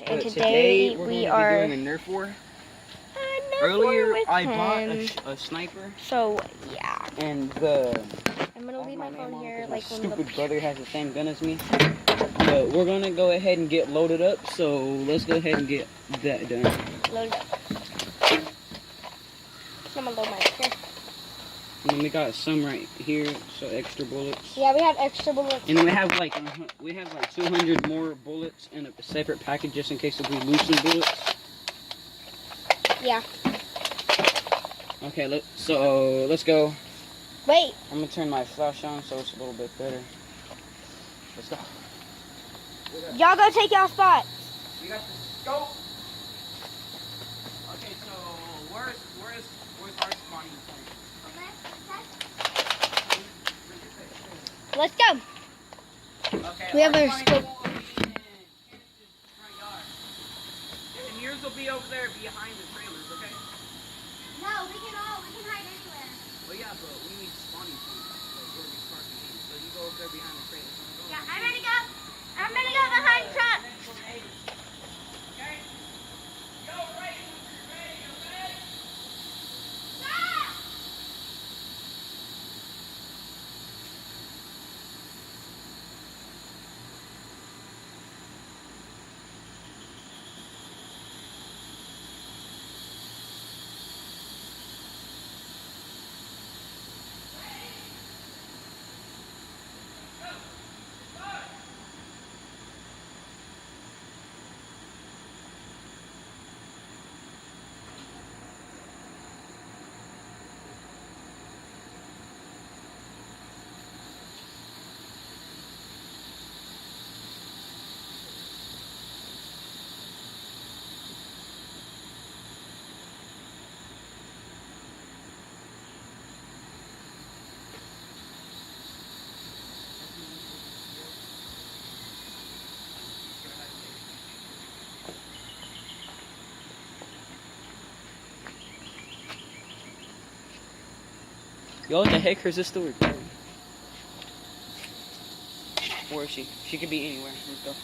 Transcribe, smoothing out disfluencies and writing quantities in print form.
And today we are doing a Nurf war. Earlier I bought a sniper. So yeah. And I'm gonna leave my phone here. My stupid brother has the same gun as me. But we're gonna go ahead and get loaded up. So let's go ahead and get that done. Load up. I'm gonna load my here. And we got some right here, so extra bullets. Yeah, we have extra bullets. And then we have like 200 more bullets in a separate package just in case if we lose some bullets. Yeah. Okay, let's go. Wait. I'm gonna turn my flash on so it's a little bit better. Let's go. Y'all go take y'all spots. We got the scope. Okay, so where's our spawning point? Let's go. Okay, We have our scope. And yours will be over there behind the trailers, okay? No, we can hide anywhere. Well, yeah, but we need spawning points, like where we start the game. So you go over there behind the trailers. Yeah, I'm ready to go. I'm ready to go behind truck. Okay? Yo, ready, okay? Stop! Yo, what the heck? Is this still recording? Where is she? She could be anywhere. Let's go.